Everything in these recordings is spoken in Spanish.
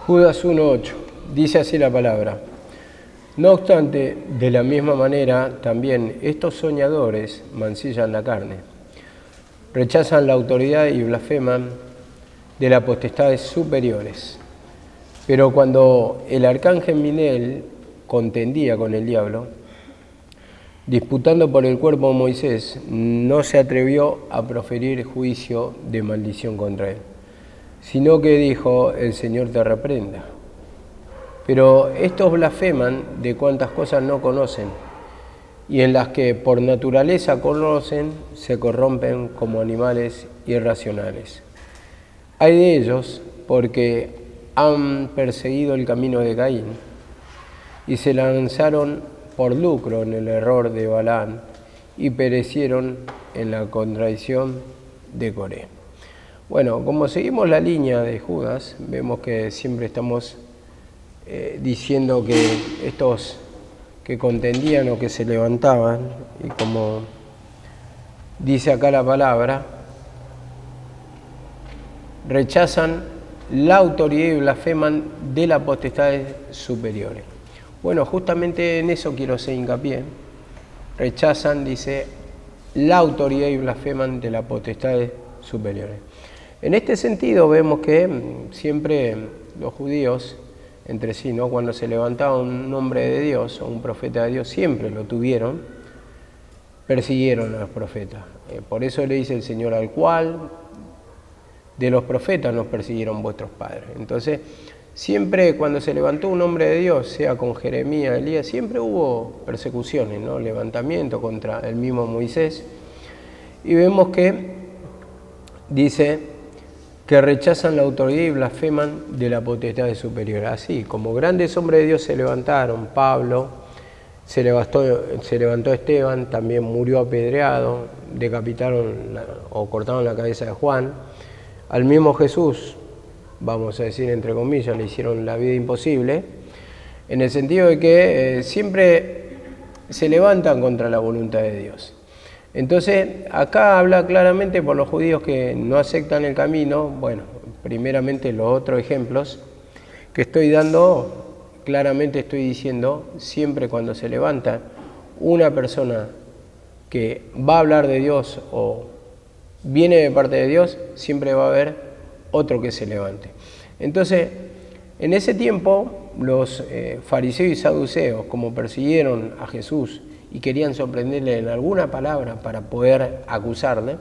Judas 1:8, dice así la palabra. No obstante, de la misma manera, también estos soñadores mancillan la carne, rechazan la autoridad y blasfeman de las potestades superiores. Pero cuando el arcángel Miguel contendía con el diablo, disputando por el cuerpo de Moisés, no se atrevió a proferir juicio de maldición contra él, sino que dijo: el Señor te reprenda. Pero estos blasfeman de cuantas cosas no conocen, y en las que por naturaleza conocen, se corrompen como animales irracionales. Hay de ellos porque han perseguido el camino de Caín y se lanzaron por lucro en el error de Balaam y perecieron en la contradicción de Coré. Bueno, como seguimos la línea de Judas, vemos que siempre estamos diciendo que estos que contendían o que se levantaban, y como dice acá la palabra, rechazan la autoridad y blasfeman de las potestades superiores. Bueno, justamente en eso quiero hacer hincapié. Rechazan, dice, la autoridad y blasfeman de las potestades superiores. En este sentido vemos que siempre los judíos entre sí, ¿no? Cuando se levantaba un hombre de Dios o un profeta de Dios, siempre lo tuvieron, persiguieron a los profetas. Por eso le dice el Señor: al cual de los profetas nos persiguieron vuestros padres. Entonces, siempre cuando se levantó un hombre de Dios, sea con Jeremías, Elías, siempre hubo persecuciones, ¿no? Levantamiento contra el mismo Moisés. Y vemos que dice que rechazan la autoridad y blasfeman de la potestad superior. Así como grandes hombres de Dios se levantaron, Pablo, se levantó Esteban, también murió apedreado, decapitaron o cortaron la cabeza de Juan. Al mismo Jesús, vamos a decir entre comillas, le hicieron la vida imposible, en el sentido de que siempre se levantan contra la voluntad de Dios. Entonces, acá habla claramente por los judíos que no aceptan el camino. Bueno, primeramente los otros ejemplos que estoy dando, claramente estoy diciendo, siempre cuando se levanta una persona que va a hablar de Dios o viene de parte de Dios, siempre va a haber otro que se levante. Entonces, en ese tiempo, los fariseos y saduceos, como persiguieron a Jesús y querían sorprenderle en alguna palabra para poder acusarle,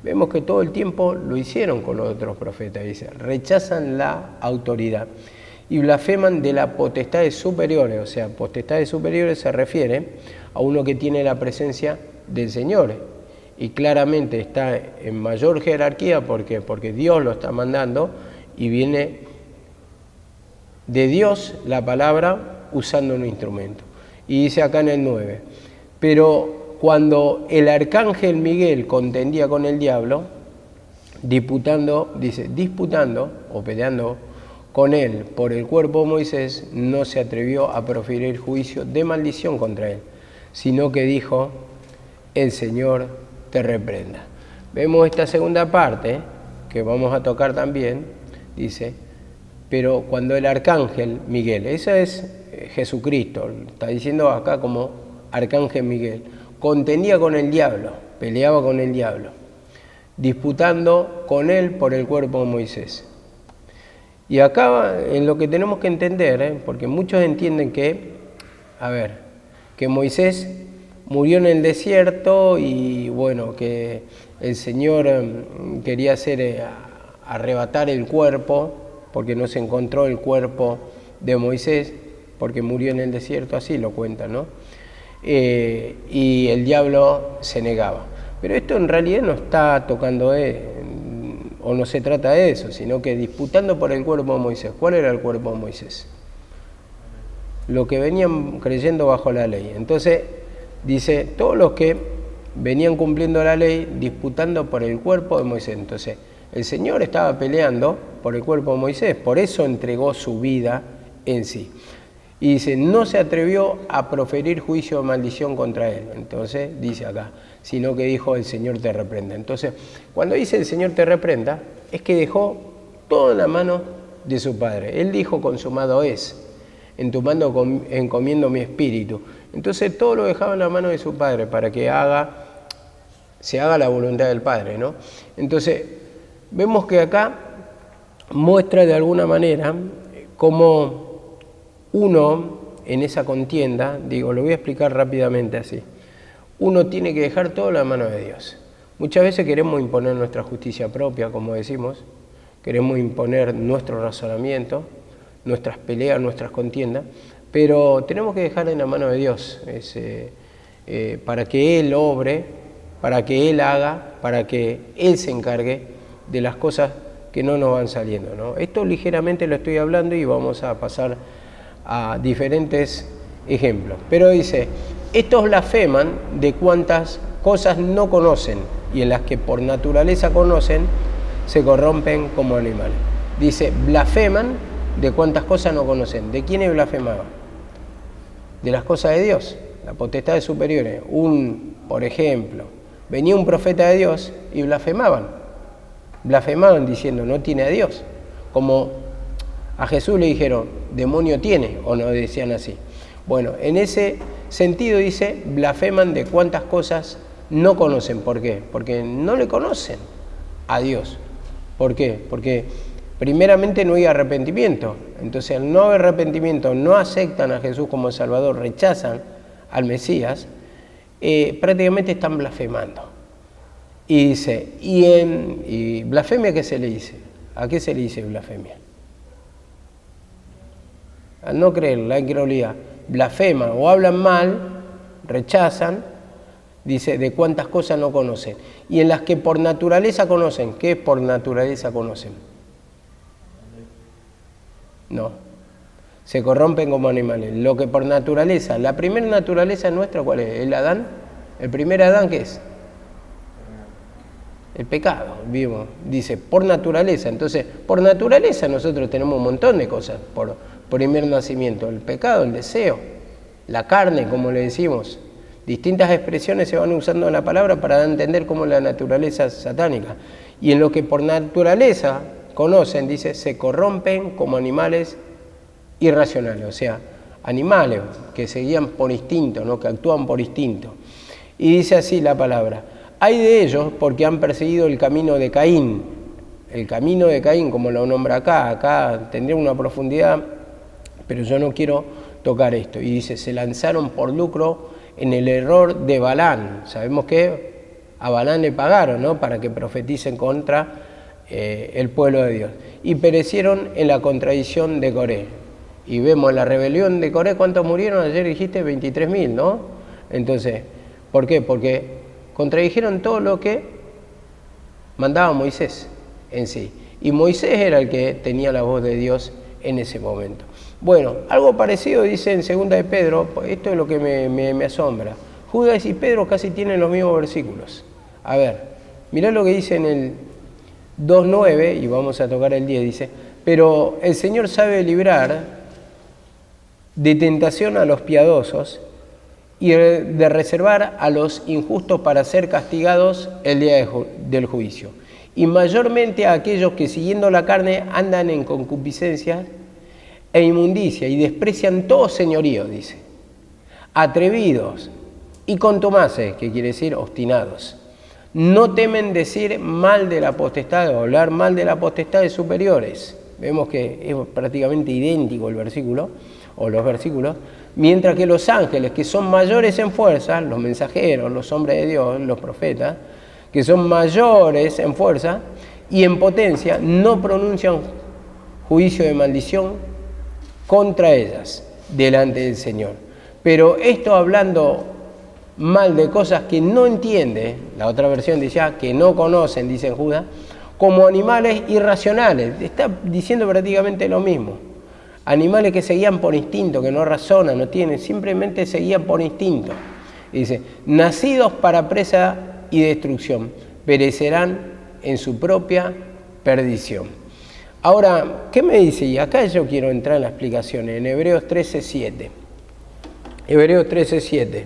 vemos que todo el tiempo lo hicieron con los otros profetas. Dice, rechazan la autoridad y blasfeman de las potestades superiores. O sea, potestades superiores se refiere a uno que tiene la presencia del Señor y claramente está en mayor jerarquía porque Dios lo está mandando y viene de Dios la palabra usando un instrumento. Y dice acá en el 9, pero cuando el arcángel Miguel contendía con el diablo, disputando o peleando con él por el cuerpo de Moisés, no se atrevió a proferir juicio de maldición contra él, sino que dijo: el Señor te reprenda. Vemos esta segunda parte que vamos a tocar también, dice, pero cuando el arcángel Miguel, ese es Jesucristo, está diciendo acá como arcángel Miguel, contendía con el diablo, peleaba con el diablo, disputando con él por el cuerpo de Moisés. Y acá en lo que tenemos que entender, porque muchos entienden que Moisés murió en el desierto y bueno, que el Señor quería arrebatar el cuerpo, porque no se encontró el cuerpo de Moisés, porque murió en el desierto, así lo cuenta, ¿no? Y el diablo se negaba. Pero esto en realidad no está tocando o no se trata de eso, sino que disputando por el cuerpo de Moisés. ¿Cuál era el cuerpo de Moisés? Lo que venían creyendo bajo la ley. Entonces, dice, todos los que venían cumpliendo la ley, disputando por el cuerpo de Moisés. Entonces, el Señor estaba peleando por el cuerpo de Moisés, por eso entregó su vida en sí. Y dice, no se atrevió a proferir juicio de maldición contra él. Entonces, dice acá, sino que dijo, el Señor te reprenda. Entonces, cuando dice el Señor te reprenda, es que dejó todo en la mano de su Padre. Él dijo, consumado es, en tu mano encomiendo mi espíritu. Entonces todo lo dejaba en la mano de su Padre para que se haga la voluntad del Padre, ¿no? Entonces vemos que acá muestra de alguna manera cómo uno en esa contienda, lo voy a explicar rápidamente así, uno tiene que dejar todo en la mano de Dios. Muchas veces queremos imponer nuestra justicia propia, como decimos, queremos imponer nuestro razonamiento, nuestras peleas, nuestras contiendas, pero tenemos que dejar en la mano de Dios para que Él obre, para que Él haga, para que Él se encargue de las cosas que no nos van saliendo, ¿no? Esto ligeramente lo estoy hablando y vamos a pasar a diferentes ejemplos. Pero dice, estos blasfeman de cuantas cosas no conocen y en las que por naturaleza conocen, se corrompen como animales. Dice, blasfeman de cuantas cosas no conocen. ¿De quiénes blasfemaban? De las cosas de Dios, las potestades superiores. Por ejemplo, venía un profeta de Dios y blasfemaban diciendo, no tiene a Dios. Como a Jesús le dijeron, demonio tiene, o no decían así. Bueno, en ese sentido dice, blasfeman de cuantas cosas no conocen. ¿Por qué? Porque no le conocen a Dios. ¿Por qué? Porque primeramente no hay arrepentimiento. Entonces, al no haber arrepentimiento, no aceptan a Jesús como Salvador, rechazan al Mesías, prácticamente están blasfemando. Y dice, ¿y blasfemia qué se le dice? ¿A qué se le dice blasfemia? Al no creer, la incredulidad, blasfeman o hablan mal, rechazan, dice, de cuántas cosas no conocen. Y en las que por naturaleza conocen. ¿Qué por naturaleza conocen? No. Se corrompen como animales. Lo que por naturaleza, la primera naturaleza nuestra, ¿cuál es? ¿El Adán? ¿El primer Adán qué es? El pecado, vimos. Dice, por naturaleza. Entonces, por naturaleza nosotros tenemos un montón de cosas. Por primer nacimiento, el pecado, el deseo, la carne, como le decimos. Distintas expresiones se van usando en la palabra para entender cómo la naturaleza es satánica. Y en lo que por naturaleza conocen, dice, se corrompen como animales irracionales, o sea, animales que se guían por instinto, ¿no? Que actúan por instinto. Y dice así la palabra, hay de ellos porque han perseguido el camino de Caín. El camino de Caín, como lo nombra acá tendría una profundidad, pero yo no quiero tocar esto. Y dice, se lanzaron por lucro en el error de Balán. Sabemos que a Balán le pagaron, ¿no? Para que profeticen contra el pueblo de Dios. Y perecieron en la contradicción de Coré. Y vemos la rebelión de Coré, ¿cuántos murieron? Ayer dijiste 23.000, ¿no? Entonces, ¿por qué? Porque contradijeron todo lo que mandaba Moisés en sí. Y Moisés era el que tenía la voz de Dios en ese momento. Bueno, algo parecido dice en 2 de Pedro, esto es lo que me asombra. Judas y Pedro casi tienen los mismos versículos. A ver, mirá lo que dice en el 2.9, y vamos a tocar el 10, dice, pero el Señor sabe librar de tentación a los piadosos y de reservar a los injustos para ser castigados el día del juicio. Y mayormente a aquellos que siguiendo la carne andan en concupiscencia e inmundicia y desprecian todo señorío, dice. Atrevidos y contumaces, que quiere decir obstinados. No temen decir mal de la potestad o hablar mal de la potestad de superiores. Vemos que es prácticamente idéntico el versículo o los versículos. Mientras que los ángeles, que son mayores en fuerza, los mensajeros, los hombres de Dios, los profetas, que son mayores en fuerza y en potencia, no pronuncian juicio de maldición contra ellas delante del Señor. Pero esto hablando mal de cosas que no entiende, la otra versión dice que no conocen, dice Judas, como animales irracionales. Está diciendo prácticamente lo mismo. Animales que se guían por instinto, que no razonan, no tienen, simplemente se guían por instinto. Y dice, nacidos para presa y destrucción, perecerán en su propia perdición. Ahora, ¿qué me dice? Y acá yo quiero entrar en la explicación, en Hebreos 13:7. Hebreos 13:7.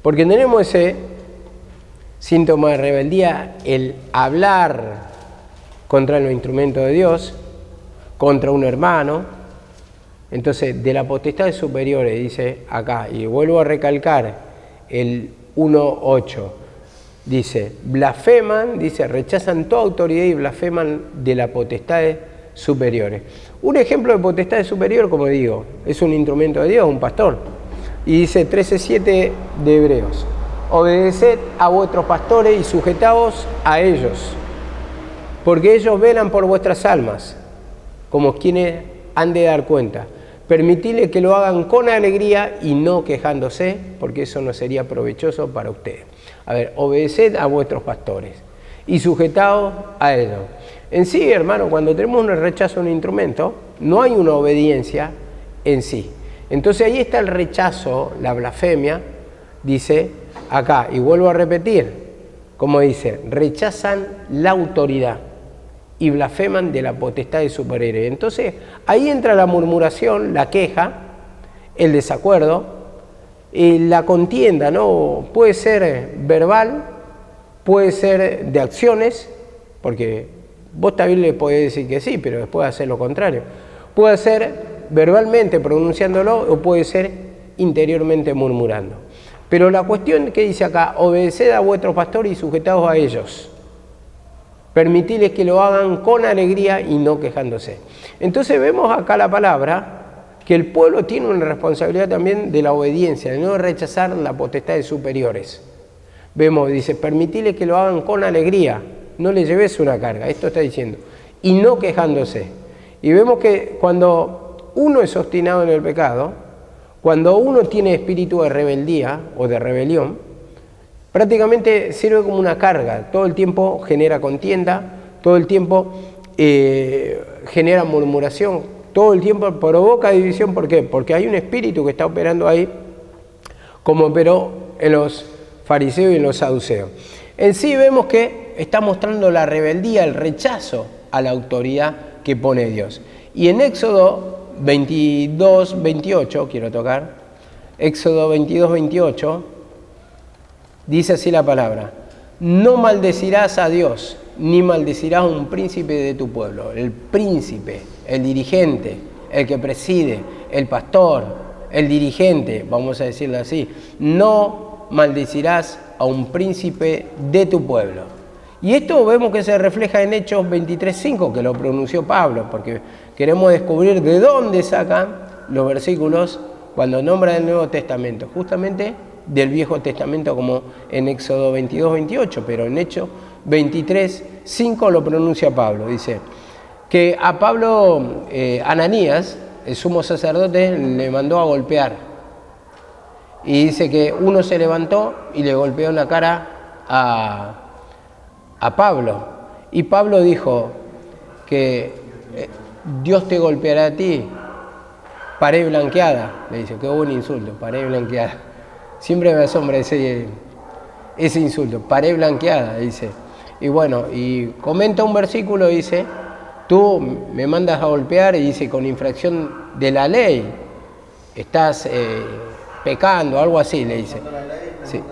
Porque tenemos ese síntoma de rebeldía, el hablar contra los instrumentos de Dios, contra un hermano. Entonces, de las potestades superiores, dice acá, y vuelvo a recalcar el 1.8, dice, blasfeman, dice, rechazan toda autoridad y blasfeman de las potestades superiores. Un ejemplo de potestad superior, como digo, es un instrumento de Dios, un pastor. Y dice 13.7 de Hebreos, obedeced a vuestros pastores y sujetaos a ellos, porque ellos velan por vuestras almas, como quienes han de dar cuenta. Permitidle que lo hagan con alegría y no quejándose, porque eso no sería provechoso para ustedes. A ver, obedeced a vuestros pastores y sujetaos a ellos. En sí, hermano, cuando tenemos un rechazo a un instrumento, no hay una obediencia en sí. Entonces ahí está el rechazo, la blasfemia, dice acá, y vuelvo a repetir, como dice, rechazan la autoridad y blasfeman de la potestad de superiores. Entonces ahí entra la murmuración, la queja, el desacuerdo, la contienda, ¿no? Puede ser verbal, puede ser de acciones, porque vos también le podés decir que sí, pero después hacer lo contrario. Puede ser verbalmente pronunciándolo o puede ser interiormente murmurando. Pero la cuestión que dice acá, obedeced a vuestros pastores y sujetaos a ellos. Permitidles que lo hagan con alegría y no quejándose. Entonces vemos acá la palabra que el pueblo tiene una responsabilidad también de la obediencia, de no rechazar las potestades superiores. Vemos, dice, permitidles que lo hagan con alegría, no le lleves una carga, esto está diciendo, y no quejándose. Y vemos que cuando uno es obstinado en el pecado, cuando uno tiene espíritu de rebeldía o de rebelión, prácticamente sirve como una carga, todo el tiempo genera contienda, todo el tiempo genera murmuración, todo el tiempo provoca división. ¿Por qué? Porque hay un espíritu que está operando ahí, como operó en los fariseos y en los saduceos. En sí vemos que está mostrando la rebeldía, el rechazo a la autoridad que pone Dios. Y en Éxodo 22, 28, quiero tocar, Éxodo 22, 28, dice así la palabra, no maldecirás a Dios, ni maldecirás a un príncipe de tu pueblo. El príncipe, el dirigente, el que preside, el pastor, el dirigente, vamos a decirlo así, no maldecirás a un príncipe de tu pueblo. Y esto vemos que se refleja en Hechos 23:5, que lo pronunció Pablo, porque queremos descubrir de dónde sacan los versículos cuando nombra el Nuevo Testamento, justamente del Viejo Testamento, como en Éxodo 22, 28, pero en Hechos 23:5 lo pronuncia Pablo. Dice que a Pablo, Ananías, el sumo sacerdote, le mandó a golpear. Y dice que uno se levantó y le golpeó en la cara a Pablo. Y Pablo dijo que Dios te golpeará a ti, pared blanqueada. Le dice, qué buen insulto, pared blanqueada. Siempre me asombra ese insulto, pared blanqueada, dice. Y bueno, y comenta un versículo, dice, tú me mandas a golpear, y dice, con infracción de la ley, estás pecando, algo así, le dice. Sí,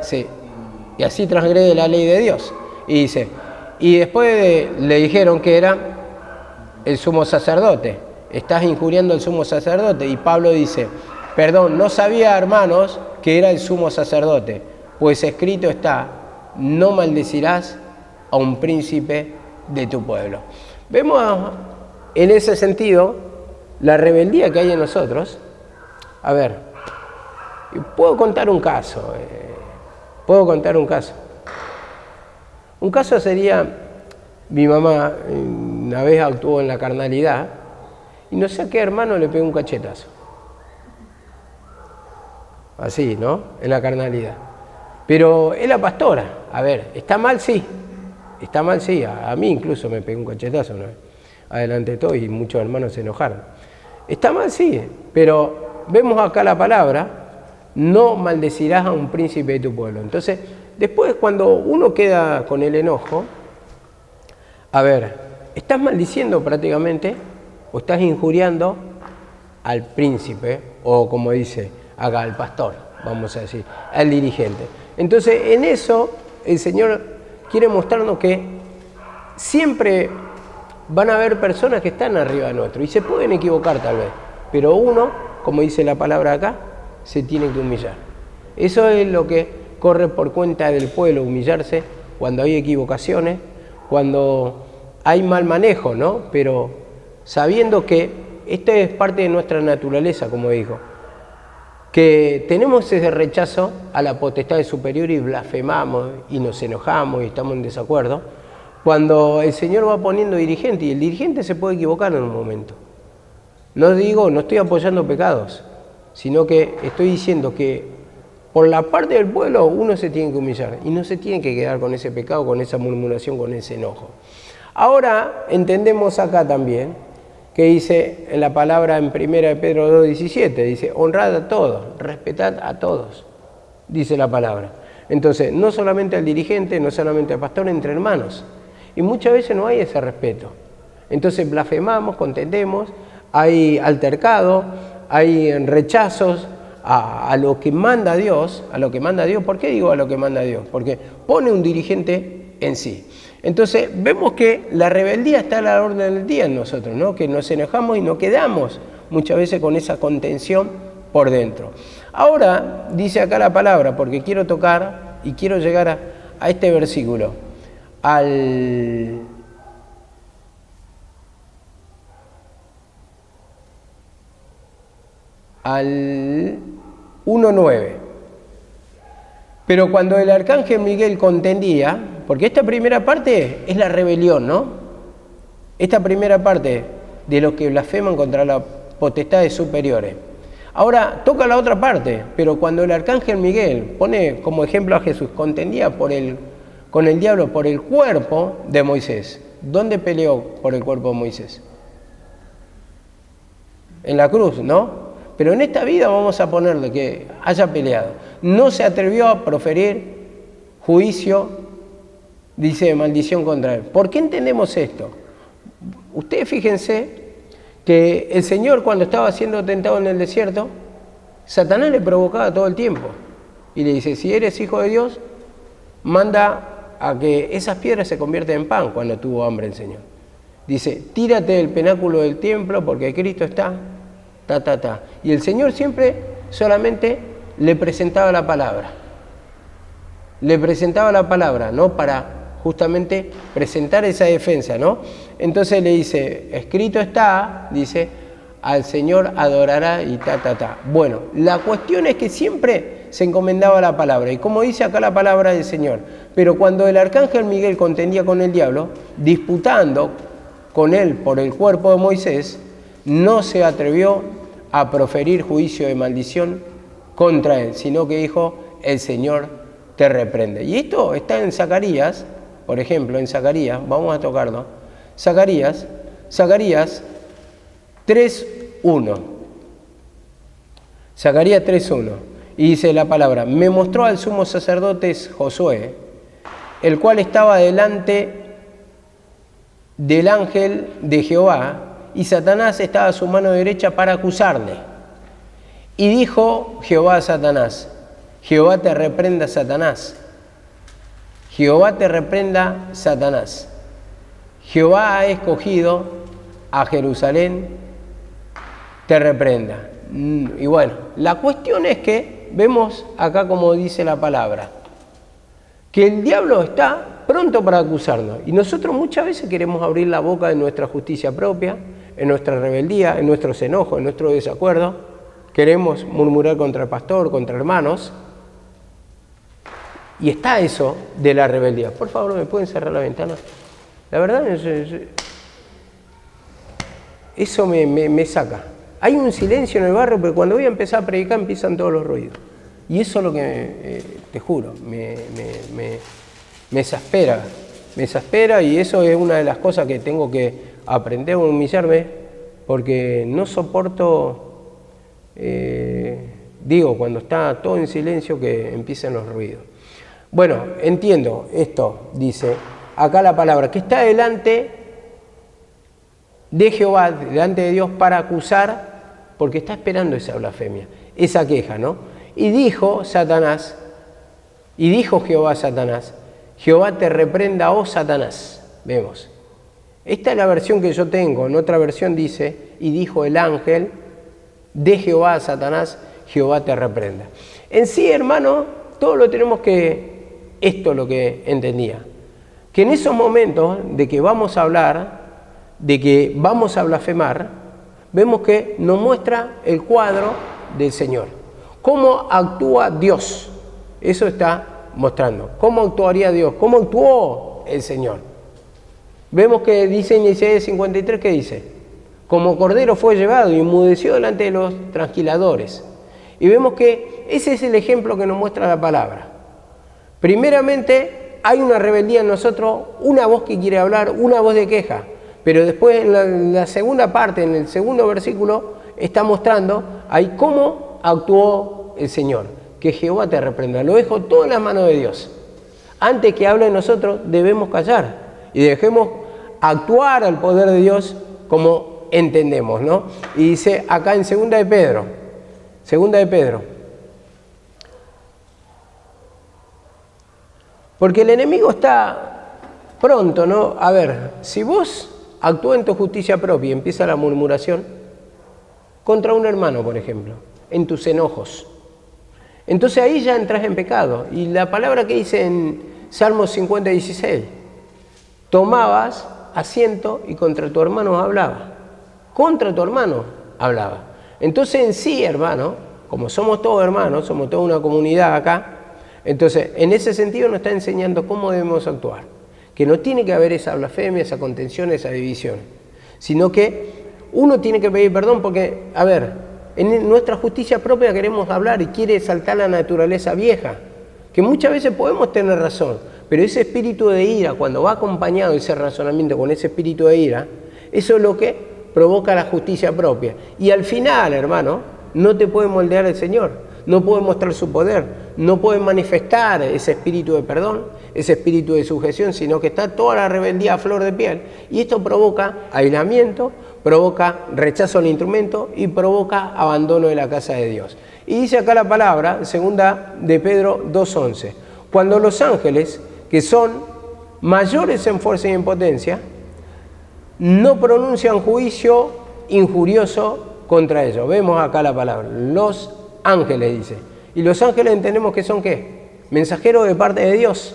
sí. Y así transgrede la ley de Dios. Y dice, y después le dijeron que era el sumo sacerdote, estás injuriando al sumo sacerdote. Y Pablo dice, perdón, no sabía, hermanos, que era el sumo sacerdote, pues escrito está, no maldecirás a un príncipe de tu pueblo. Vemos en ese sentido la rebeldía que hay en nosotros. A ver, puedo contar un caso. Un caso sería, mi mamá una vez actuó en la carnalidad y no sé a qué hermano le pegó un cachetazo. Así, ¿no? En la carnalidad. Pero es la pastora. A ver, ¿está mal? Sí. Está mal, sí. A mí incluso me pegó un cachetazo, ¿no? Adelante de todo, y muchos hermanos se enojaron. Está mal, sí. Pero vemos acá la palabra, no maldecirás a un príncipe de tu pueblo. Entonces, después cuando uno queda con el enojo, a ver, ¿estás maldiciendo prácticamente o estás injuriando al príncipe, o como dice acá, al pastor, vamos a decir, al dirigente? Entonces, en eso el Señor quiere mostrarnos que siempre van a haber personas que están arriba nuestro y se pueden equivocar tal vez, pero uno, como dice la palabra acá, se tiene que humillar. Eso es lo que corre por cuenta del pueblo, humillarse cuando hay equivocaciones, cuando hay mal manejo, ¿no? Pero sabiendo que esto es parte de nuestra naturaleza, como dijo, que tenemos ese rechazo a la potestad superior y blasfemamos y nos enojamos y estamos en desacuerdo, cuando el Señor va poniendo dirigente, y el dirigente se puede equivocar en un momento. No estoy apoyando pecados, sino que estoy diciendo que por la parte del pueblo uno se tiene que humillar y no se tiene que quedar con ese pecado, con esa murmuración, con ese enojo. Ahora entendemos acá también que dice en la palabra en 1 Pedro 2:17, dice, honrad a todos, respetad a todos, dice la palabra. Entonces, no solamente al dirigente, no solamente al pastor, entre hermanos. Y muchas veces no hay ese respeto. Entonces blasfemamos, contendemos, hay altercado, hay rechazos a lo que manda Dios, ¿Por qué digo a lo que manda Dios? Porque pone un dirigente en sí. Entonces vemos que la rebeldía está a la orden del día en nosotros, ¿no? Que nos enojamos y nos quedamos muchas veces con esa contención por dentro. Ahora dice acá la palabra, porque quiero tocar y quiero llegar a este versículo, al 1:9. Pero cuando el arcángel Miguel contendía, porque esta primera parte es la rebelión, ¿no? Esta primera parte de los que blasfeman contra las potestades superiores. Ahora toca la otra parte, pero cuando el arcángel Miguel pone como ejemplo a Jesús, contendía con el diablo por el cuerpo de Moisés. ¿Dónde peleó por el cuerpo de Moisés? En la cruz, ¿no? Pero en esta vida vamos a ponerle que haya peleado. No se atrevió a proferir juicio, dice, maldición contra él. ¿Por qué entendemos esto? Ustedes fíjense que el Señor, cuando estaba siendo tentado en el desierto, Satanás le provocaba todo el tiempo. Y le dice, si eres hijo de Dios, manda a que esas piedras se conviertan en pan, cuando tuvo hambre el Señor. Dice, tírate del pináculo del templo porque Cristo está, Y el Señor siempre solamente le presentaba la palabra. Le presentaba la palabra, ¿no? Para justamente presentar esa defensa, ¿no? Entonces le dice, escrito está, dice, al Señor adorará y Bueno, la cuestión es que siempre se encomendaba la palabra. Y como dice acá la palabra del Señor, pero cuando el arcángel Miguel contendía con el diablo, disputando con él por el cuerpo de Moisés, no se atrevió a proferir juicio de maldición contra él, sino que dijo, el Señor te reprende. Y esto está en Zacarías, por ejemplo, en Zacarías, vamos a tocarlo, Zacarías 3:1. Zacarías 3:1. Y dice la palabra, me mostró al sumo sacerdote Josué, el cual estaba delante del ángel de Jehová, y Satanás estaba a su mano derecha para acusarle. Y dijo Jehová a Satanás, Jehová te reprenda, Satanás. Jehová te reprenda, Satanás. Jehová ha escogido a Jerusalén, te reprenda. Y bueno, la cuestión es que vemos acá como dice la palabra, que el diablo está pronto para acusarnos. Y nosotros muchas veces queremos abrir la boca de nuestra justicia propia, en nuestra rebeldía, en nuestros enojos, en nuestro desacuerdo. Queremos murmurar contra el pastor, contra hermanos. Y está eso de la rebeldía. Por favor, ¿me pueden cerrar la ventana? La verdad, eso me saca. Hay un silencio en el barrio, pero cuando voy a empezar a predicar empiezan todos los ruidos. Y eso es lo que, te juro, me exaspera. Me exaspera, y eso es una de las cosas que tengo que aprender a humillarme, porque no soporto, cuando está todo en silencio, que empiecen los ruidos. Bueno, entiendo esto, dice acá la palabra, que está delante de Jehová, delante de Dios, para acusar, porque está esperando esa blasfemia, esa queja, ¿no? Y dijo Jehová a Satanás, Jehová te reprenda, oh Satanás. Vemos. Esta es la versión que yo tengo. En otra versión dice, y dijo el ángel de Jehová a Satanás, Jehová te reprenda. En sí, hermano, todo lo tenemos que, esto es lo que entendía, que en esos momentos de que vamos a hablar, de que vamos a blasfemar, vemos que nos muestra el cuadro del Señor. ¿Cómo actúa Dios? Eso está mostrando. ¿Cómo actuaría Dios? ¿Cómo actuó el Señor? Vemos que dice en Isaías 53, ¿qué dice? Como cordero fue llevado y enmudeció delante de los trasquiladores. Y vemos que ese es el ejemplo que nos muestra la palabra. Primeramente, hay una rebeldía en nosotros, una voz que quiere hablar, una voz de queja. Pero después, en la segunda parte, en el segundo versículo, está mostrando ahí cómo actuó el Señor. Que Jehová te reprenda. Lo dejo todo en las manos de Dios. Antes que hable de nosotros, debemos callar. Y dejemos actuar al poder de Dios como entendemos, ¿no? Y dice acá en Segunda de Pedro. Porque el enemigo está pronto, ¿no? A ver, si vos actúas en tu justicia propia y empieza la murmuración contra un hermano, por ejemplo, en tus enojos, entonces ahí ya entras en pecado. Y la palabra que dice en Salmos 50, 16, tomabas asiento y contra tu hermano hablaba. Contra tu hermano hablaba. Entonces en sí, hermano, como somos todos hermanos, somos toda una comunidad acá, entonces en ese sentido nos está enseñando cómo debemos actuar. Que no tiene que haber esa blasfemia, esa contención, esa división, sino que uno tiene que pedir perdón porque, a ver, en nuestra justicia propia queremos hablar y quiere saltar la naturaleza vieja, que muchas veces podemos tener razón, pero ese espíritu de ira, cuando va acompañado ese razonamiento con ese espíritu de ira, eso es lo que provoca la justicia propia. Y al final, hermano, no te puede moldear el Señor, no puede mostrar su poder, no puede manifestar ese espíritu de perdón, ese espíritu de sujeción, sino que está toda la rebeldía a flor de piel. Y esto provoca aislamiento, provoca rechazo al instrumento y provoca abandono de la casa de Dios. Y dice acá la palabra, segunda de Pedro 2:11, cuando los ángeles, que son mayores en fuerza y en potencia, no pronuncian juicio injurioso contra ellos. Vemos acá la palabra, los ángeles dice. Y los ángeles entendemos que son ¿qué? Mensajeros de parte de Dios.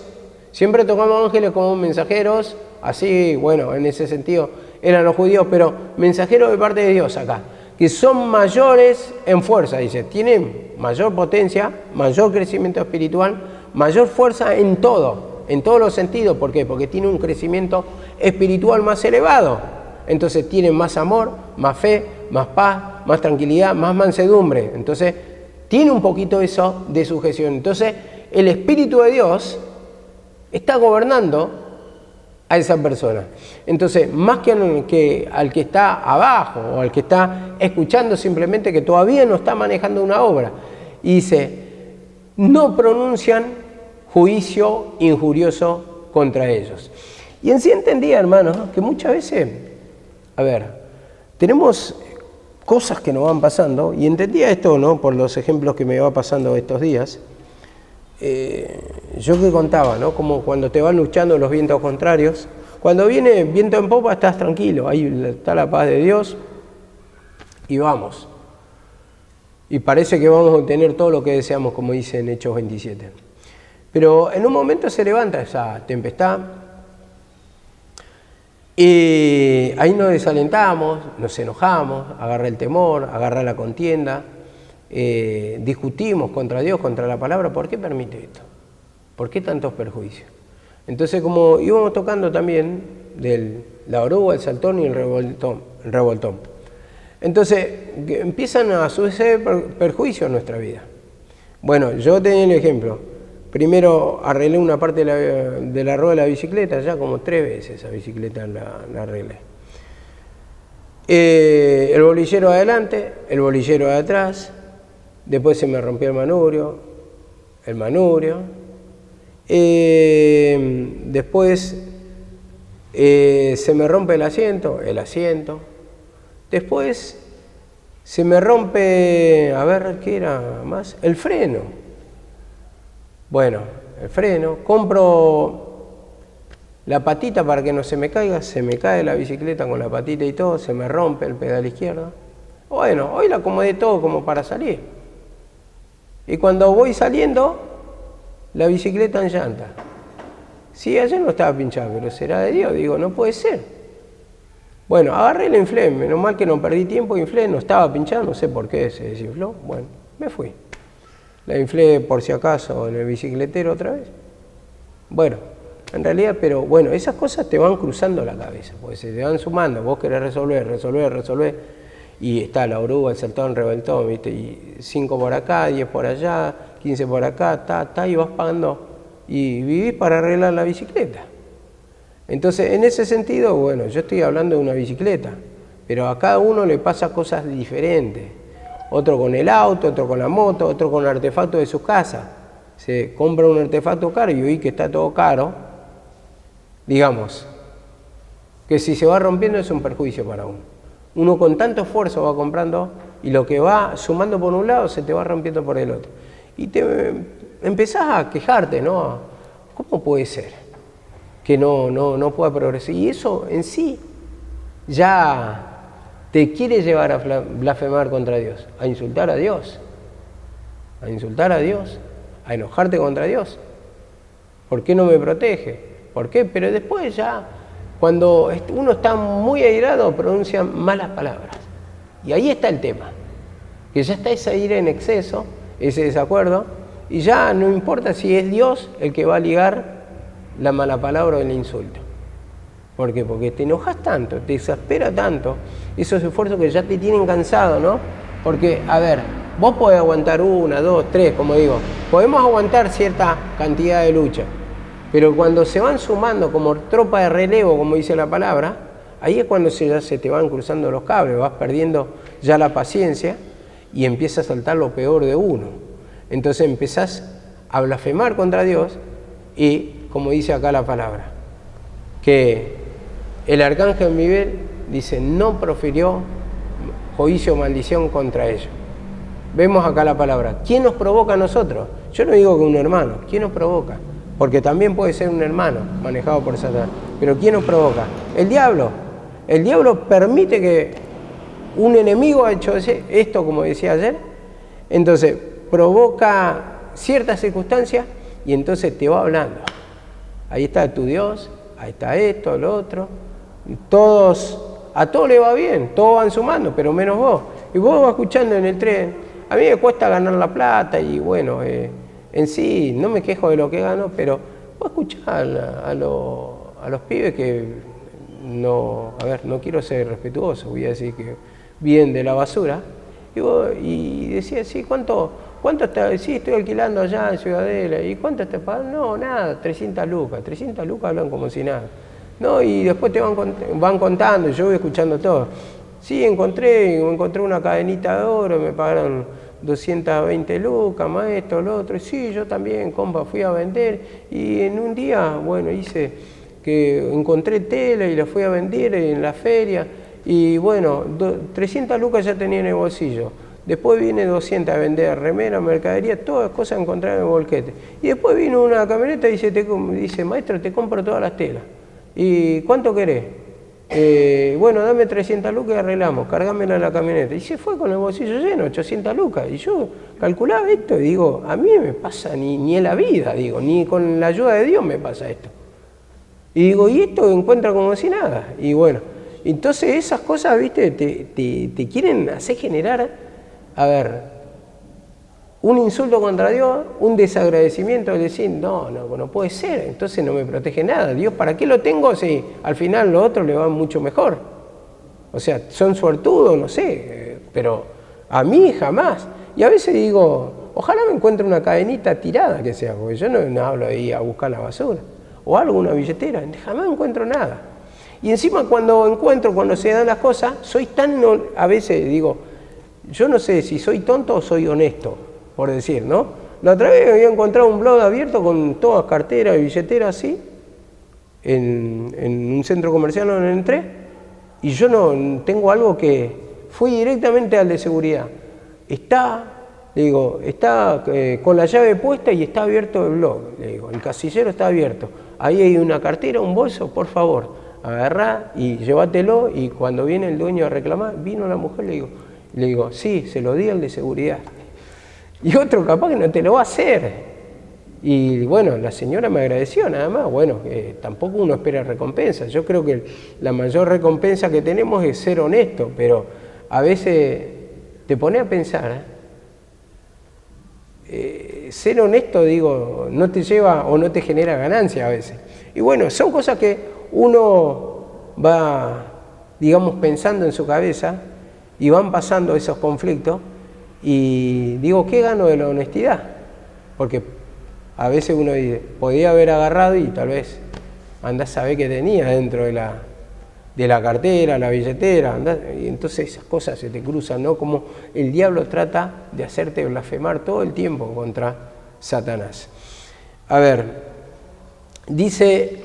Siempre tocamos ángeles como mensajeros, así, bueno, en ese sentido eran los judíos, pero mensajeros de parte de Dios acá, que son mayores en fuerza, dice, tienen mayor potencia, mayor crecimiento espiritual, mayor fuerza en todos los sentidos. ¿Por qué? Porque tienen un crecimiento espiritual más elevado. Entonces tienen más amor, más fe, más paz, más tranquilidad, más mansedumbre. Entonces tiene un poquito eso de sujeción. Entonces el Espíritu de Dios está gobernando a esa persona. Entonces, más que al que está abajo o al que está escuchando simplemente que todavía no está manejando una obra. Y dice, no pronuncian juicio injurioso contra ellos. Y en sí entendía, hermanos, que muchas veces, a ver, tenemos cosas que nos van pasando, y entendía esto, ¿no? Por los ejemplos que me va pasando estos días. Yo que contaba, ¿no? Como cuando te van luchando los vientos contrarios, cuando viene viento en popa estás tranquilo, ahí está la paz de Dios y vamos. Y parece que vamos a obtener todo lo que deseamos, como dice en Hechos 27. Pero en un momento se levanta esa tempestad y ahí nos desalentamos, nos enojamos, agarra el temor, agarra la contienda. Discutimos contra Dios, contra la palabra. ¿Por qué permite esto? ¿Por qué tantos perjuicios? Entonces, como íbamos tocando también la oruga, el saltón y el revoltón. Entonces, empiezan a suceder perjuicios en nuestra vida. Bueno, yo tenía el ejemplo. Primero arreglé una parte de la rueda de la bicicleta, ya como 3 veces esa bicicleta la arreglé. El bolillero adelante, el bolillero de atrás. Después se me rompió el manubrio. Después se me rompe el asiento. Después se me rompe, a ver, ¿qué era más? El freno. Bueno, el freno. Compro La patita para que no se me caiga, se me cae la bicicleta con la patita y todo, se me rompe el pedal izquierdo. Bueno, hoy la acomodé todo como para salir. Y cuando voy saliendo, la bicicleta en llanta. Sí, ayer no estaba pinchada, pero será de Dios, digo, no puede ser. Bueno, agarré la inflé, menos mal que no perdí tiempo, inflé, no estaba pinchada, no sé por qué se desinfló. Bueno, me fui. La inflé por si acaso en el bicicletero otra vez. Bueno, en realidad, pero bueno, esas cosas te van cruzando la cabeza, porque se te van sumando, vos querés resolver, y está la oruga, el saltón, el reventón, ¿viste? Y 5 por acá, 10 por allá, 15 por acá, y vas pagando, y vivís para arreglar la bicicleta. Entonces, en ese sentido, bueno, yo estoy hablando de una bicicleta, pero a cada uno le pasa cosas diferentes. Otro con el auto, otro con la moto, otro con el artefacto de su casa. Se compra un artefacto caro y hoy que está todo caro, digamos, que si se va rompiendo es un perjuicio para uno. Uno con tanto esfuerzo va comprando y lo que va sumando por un lado se te va rompiendo por el otro. Y te empezás a quejarte, ¿no? ¿Cómo puede ser que no pueda progresar? Y eso en sí ya te quiere llevar a blasfemar contra Dios, a insultar a Dios, a enojarte contra Dios. ¿Por qué no me protege? ¿Por qué? Pero después ya, cuando uno está muy airado, pronuncia malas palabras. Y ahí está el tema, que ya está esa ira en exceso, ese desacuerdo, y ya no importa si es Dios el que va a ligar la mala palabra o el insulto. ¿Por qué? Porque te enojas tanto, te exaspera tanto, esos esfuerzos que ya te tienen cansado, ¿no? Porque, a ver, vos podés aguantar 1, 2, 3, como digo, podemos aguantar cierta cantidad de lucha, pero cuando se van sumando como tropa de relevo, como dice la palabra, ahí es cuando ya se te van cruzando los cables, vas perdiendo ya la paciencia y empieza a saltar lo peor de uno. Entonces empezás a blasfemar contra Dios y, como dice acá la palabra, que el arcángel Miguel dice, no profirió juicio o maldición contra ellos. Vemos acá la palabra. ¿Quién nos provoca a nosotros? Yo no digo que un hermano. ¿Quién nos provoca? Porque también puede ser un hermano manejado por Satanás. Pero ¿quién nos provoca? El diablo. El diablo permite que un enemigo ha hecho esto, como decía ayer. Entonces provoca ciertas circunstancias y entonces te va hablando. Ahí está tu Dios, ahí está esto, lo otro. A todos le va bien, todos van sumando, pero menos vos. Y vos vas escuchando en el tren. A mí me cuesta ganar la plata y bueno, en sí no me quejo de lo que gano, pero vos escuchás a los pibes que no quiero ser respetuoso, voy a decir que vienen de la basura. Y decía, sí, ¿cuánto está? Sí, estoy alquilando allá en Ciudadela. ¿Y cuánto está pagando? No, nada, 300 lucas. 300 lucas hablan como si nada. No, y después te van contando, yo voy escuchando todo. Sí, encontré una cadenita de oro, me pagaron 220 lucas, más esto, lo otro. Sí, yo también, compa, fui a vender. Y en un día, bueno, hice que encontré tela y la fui a vender en la feria. Y bueno, 300 lucas ya tenía en el bolsillo. Después viene 200 a vender remera, mercadería, todas cosas encontradas en el volquete. Y después vino una camioneta y dice, maestro, te compro todas las telas. ¿Y cuánto querés? Bueno, dame 300 lucas y arreglamos, cargámela en la camioneta. Y se fue con el bolsillo lleno, 800 lucas. Y yo calculaba esto y digo, a mí me pasa ni en la vida, digo, ni con la ayuda de Dios me pasa esto. Y digo, y esto encuentra como si nada. Y bueno, entonces esas cosas, viste, te quieren hacer generar, a ver, un insulto contra Dios, un desagradecimiento, de decir, no puede ser, entonces no me protege nada. Dios, ¿para qué lo tengo si al final los otros le van mucho mejor? O sea, son suertudos, no sé, pero a mí jamás. Y a veces digo, ojalá me encuentre una cadenita tirada que sea, porque yo no hablo ahí a buscar la basura, o algo, una billetera, jamás encuentro nada. Y encima cuando se dan las cosas, soy tan, a veces digo, yo no sé si soy tonto o soy honesto, por decir, ¿no? La otra vez había encontrado un blog abierto con todas carteras y billeteras así, en un centro comercial donde entré, y yo no tengo algo que... Fui directamente al de seguridad. Está con la llave puesta y está abierto el blog, le digo, el casillero está abierto. ahí hay una cartera, un bolso, por favor, agarrá y llévatelo, y cuando viene el dueño a reclamar, vino la mujer, le digo, sí, se lo di al de seguridad. Y otro capaz que no te lo va a hacer. Y bueno, la señora me agradeció nada más. Bueno, tampoco uno espera recompensa. Yo creo que la mayor recompensa que tenemos es ser honesto, pero a veces te pone a pensar, ser honesto, digo, no te lleva o no te genera ganancia a veces. Y bueno, son cosas que uno va, digamos, pensando en su cabeza y van pasando esos conflictos y digo, ¿qué gano de la honestidad? Porque a veces uno dice, podía haber agarrado y tal vez andás a saber qué tenía dentro de la cartera, la billetera, y entonces esas cosas se te cruzan, ¿no? Como el diablo trata de hacerte blasfemar todo el tiempo contra Satanás. A ver, dice,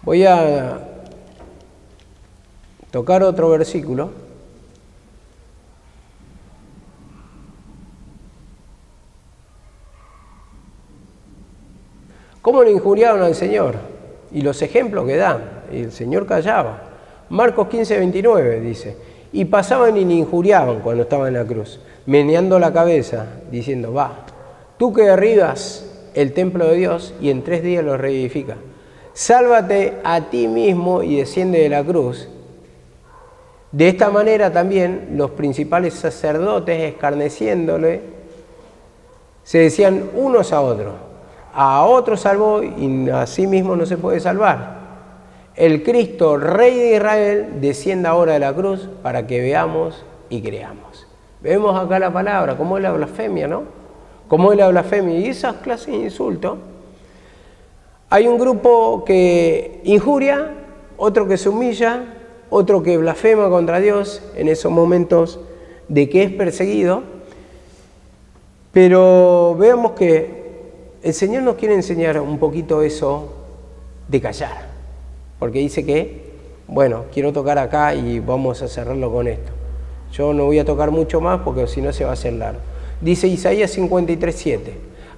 voy a tocar otro versículo. ¿Cómo le injuriaron al Señor? Y los ejemplos que dan. Y el Señor callaba. Marcos 15:29 dice, y pasaban y le injuriaban cuando estaba en la cruz, meneando la cabeza, diciendo, va, tú que derribas el templo de Dios y en 3 días lo reedificas, sálvate a ti mismo y desciende de la cruz. De esta manera también los principales sacerdotes, escarneciéndole, se decían unos a otros salvó y a sí mismo no se puede salvar. El Cristo, Rey de Israel, descienda ahora de la cruz para que veamos y creamos. Vemos acá la palabra, cómo es la blasfemia, ¿no? Cómo es la blasfemia y esas clases de insultos. Hay un grupo que injuria, otro que se humilla, otro que blasfema contra Dios en esos momentos de que es perseguido. Pero veamos que el Señor nos quiere enseñar un poquito eso de callar, porque dice que, bueno, quiero tocar acá y vamos a cerrarlo con esto. Yo no voy a tocar mucho más porque si no se va a hacer largo. Dice Isaías 53:7,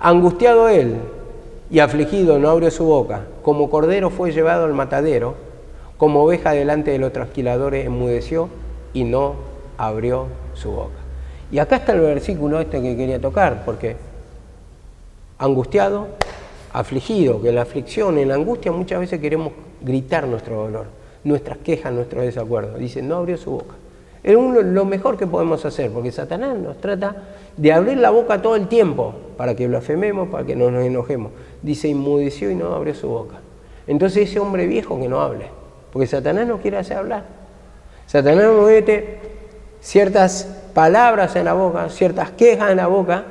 angustiado él y afligido no abrió su boca, como cordero fue llevado al matadero, como oveja delante de los trasquiladores enmudeció y no abrió su boca. Y acá está el versículo este que quería tocar, porque angustiado, afligido, que en la aflicción, en la angustia muchas veces queremos gritar nuestro dolor, nuestras quejas, nuestros desacuerdos. Dice, no abrió su boca. Es lo mejor que podemos hacer, porque Satanás nos trata de abrir la boca todo el tiempo para que blasfememos, para que no nos enojemos. Dice, inmudeció y no abrió su boca. Entonces ese hombre viejo que no hable, porque Satanás no quiere hacer hablar. Satanás nos mete ciertas palabras en la boca, ciertas quejas en la boca.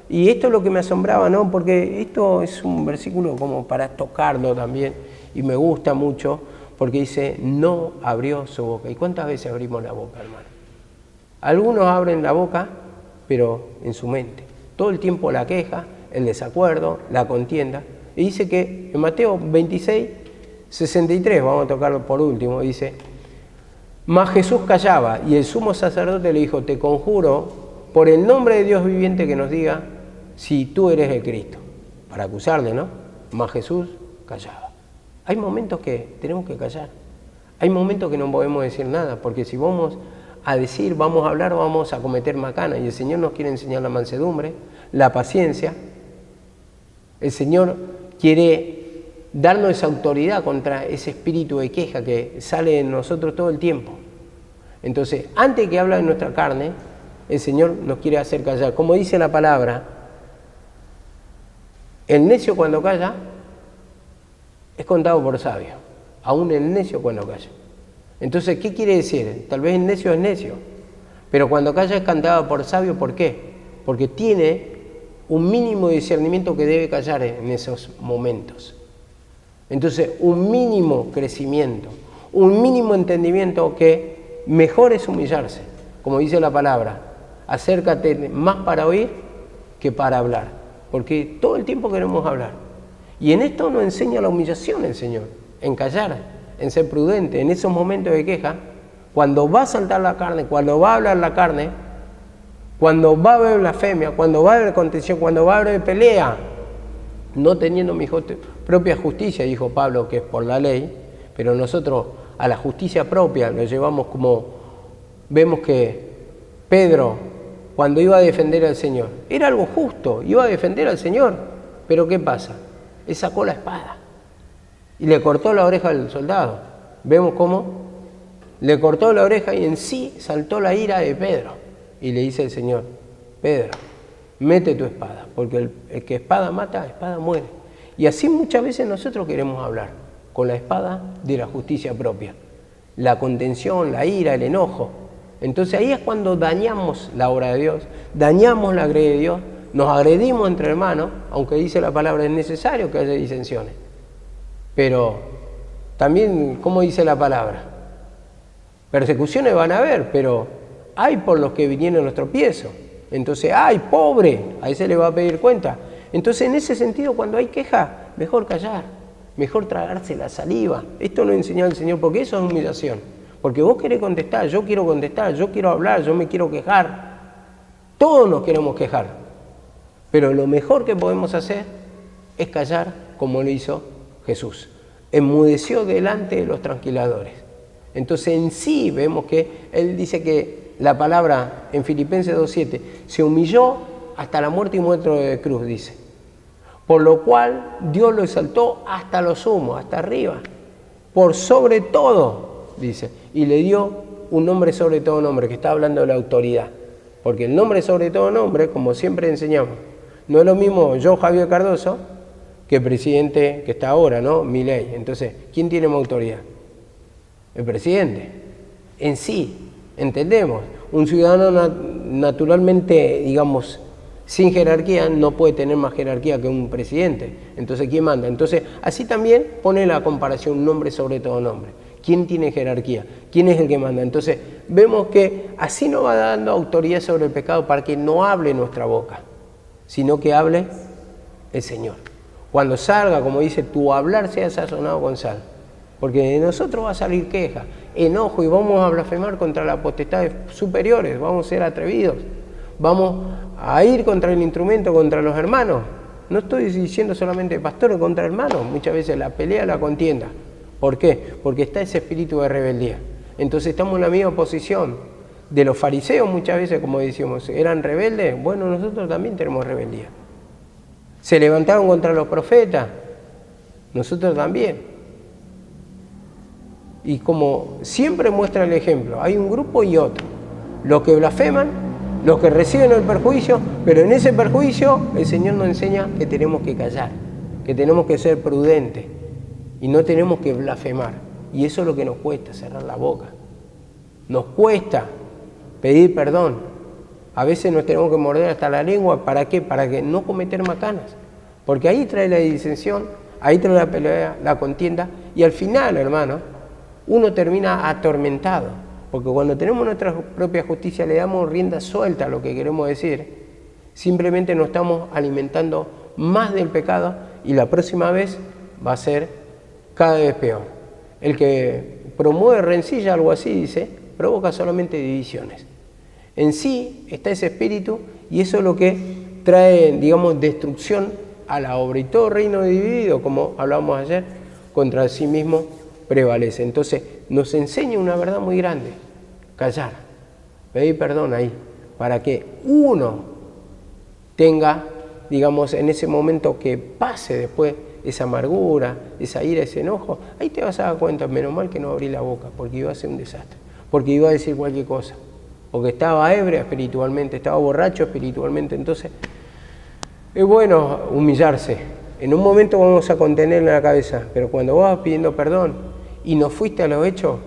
Y esto es lo que me asombraba, ¿no? Porque esto es un versículo como para tocarlo también, y me gusta mucho, porque dice, no abrió su boca. ¿Y cuántas veces abrimos la boca, hermano? Algunos abren la boca, pero en su mente. Todo el tiempo la queja, el desacuerdo, la contienda. Y dice que en Mateo 26:63, vamos a tocarlo por último, dice, mas Jesús callaba, y el sumo sacerdote le dijo, te conjuro por el nombre de Dios viviente que nos diga si tú eres el Cristo, para acusarle, ¿no? Mas Jesús callaba. Hay momentos que tenemos que callar, hay momentos que no podemos decir nada, porque si vamos a decir, vamos a hablar, vamos a cometer macana, y el Señor nos quiere enseñar la mansedumbre, la paciencia. El Señor quiere darnos esa autoridad contra ese espíritu de queja que sale en nosotros todo el tiempo. Entonces, antes que habla de nuestra carne, el Señor nos quiere hacer callar. Como dice la palabra, el necio cuando calla es contado por sabio. Aún el necio cuando calla. Entonces, ¿qué quiere decir? Tal vez el necio es necio, pero cuando calla es contado por sabio. ¿Por qué? Porque tiene un mínimo discernimiento que debe callar en esos momentos. Entonces, un mínimo crecimiento, un mínimo entendimiento que mejor es humillarse. Como dice la palabra, acércate más para oír que para hablar, porque todo el tiempo queremos hablar. Y en esto nos enseña la humillación el Señor, en callar, en ser prudente, en esos momentos de queja, cuando va a saltar la carne, cuando va a hablar la carne, cuando va a haber blasfemia, cuando va a haber contención, cuando va a haber pelea, no teniendo mi propia justicia, dijo Pablo, que es por la ley, pero nosotros a la justicia propia lo llevamos como, vemos que Pedro, cuando iba a defender al Señor, era algo justo, iba a defender al Señor, pero ¿qué pasa? Él sacó la espada y le cortó la oreja al soldado. Vemos cómo le cortó la oreja y en sí saltó la ira de Pedro. Y le dice el Señor, Pedro, mete tu espada, porque el que espada mata, espada muere. Y así muchas veces nosotros queremos hablar, con la espada de la justicia propia. La contención, la ira, el enojo. Entonces ahí es cuando dañamos la obra de Dios, dañamos la gracia de Dios, nos agredimos entre hermanos, aunque dice la palabra, es necesario que haya disensiones. Pero también, ¿cómo dice la palabra? Persecuciones van a haber, pero hay por los que vinieron los tropiezos. Entonces, ¡ay, pobre! A ese le va a pedir cuenta. Entonces, en ese sentido, cuando hay queja, mejor callar, mejor tragarse la saliva. Esto lo enseñó el Señor, porque eso es humillación. Porque vos querés contestar, yo quiero hablar, yo me quiero quejar. Todos nos queremos quejar. Pero lo mejor que podemos hacer es callar, como lo hizo Jesús. Enmudeció delante de los transquiladores. Entonces, en sí vemos que Él dice que la palabra en Filipenses 2:7, se humilló hasta la muerte y muerte de cruz, dice. Por lo cual Dios lo exaltó hasta lo sumo, hasta arriba, por sobre todo, dice, y le dio un nombre sobre todo nombre, que está hablando de la autoridad. Porque el nombre sobre todo nombre, como siempre enseñamos, no es lo mismo yo, Javier Cardoso, que el presidente que está ahora, ¿no? Milei. Entonces, ¿quién tiene más autoridad? El presidente. En sí, entendemos, un ciudadano naturalmente, digamos, sin jerarquía, no puede tener más jerarquía que un presidente. Entonces, ¿quién manda? Entonces, así también pone la comparación, un nombre sobre todo nombre. ¿Quién tiene jerarquía? ¿Quién es el que manda? Entonces, vemos que así nos va dando autoridad sobre el pecado para que no hable nuestra boca, sino que hable el Señor. Cuando salga, como dice, tu hablar sea sazonado con sal. Porque de nosotros va a salir queja, enojo, y vamos a blasfemar contra las potestades superiores, vamos a ser atrevidos, vamos a ir contra el instrumento, contra los hermanos. No estoy diciendo solamente pastores contra hermanos, muchas veces la pelea, la contienda. ¿Por qué? Porque está ese espíritu de rebeldía. Entonces estamos en la misma posición de los fariseos muchas veces, como decíamos, eran rebeldes. Bueno, nosotros también tenemos rebeldía. Se levantaron contra los profetas, nosotros también. Y como siempre muestra el ejemplo, hay un grupo y otro. Los que blasfeman, los que reciben el perjuicio, pero en ese perjuicio el Señor nos enseña que tenemos que callar, que tenemos que ser prudentes y no tenemos que blasfemar. Y eso es lo que nos cuesta, cerrar la boca. Nos cuesta pedir perdón. A veces nos tenemos que morder hasta la lengua. ¿Para qué? Para que no cometer macanas. Porque ahí trae la disensión, ahí trae la pelea, la contienda. Y al final, hermano, uno termina atormentado. Porque cuando tenemos nuestra propia justicia, le damos rienda suelta a lo que queremos decir. Simplemente nos estamos alimentando más del pecado y la próxima vez va a ser cada vez peor. El que promueve rencilla, algo así dice, provoca solamente divisiones. En sí está ese espíritu y eso es lo que trae, digamos, destrucción a la obra. Y todo reino dividido, como hablábamos ayer, contra sí mismo prevalece. Entonces nos enseña una verdad muy grande: callar, pedir perdón ahí, para que uno tenga, digamos, en ese momento que pase después esa amargura, esa ira, ese enojo. Ahí te vas a dar cuenta, menos mal que no abrí la boca, porque iba a ser un desastre, porque iba a decir cualquier cosa, porque estaba ebria espiritualmente, estaba borracho espiritualmente. Entonces es bueno humillarse. En un momento vamos a contener la cabeza, pero cuando vas pidiendo perdón y no fuiste a los hechos,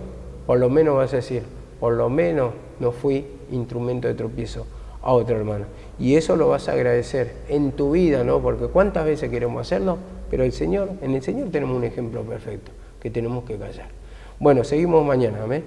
por lo menos vas a decir, por lo menos no fui instrumento de tropiezo a otro hermano. Y eso lo vas a agradecer en tu vida, ¿no? Porque cuántas veces queremos hacerlo, pero en el Señor tenemos un ejemplo perfecto, que tenemos que callar. Bueno, seguimos mañana, amén.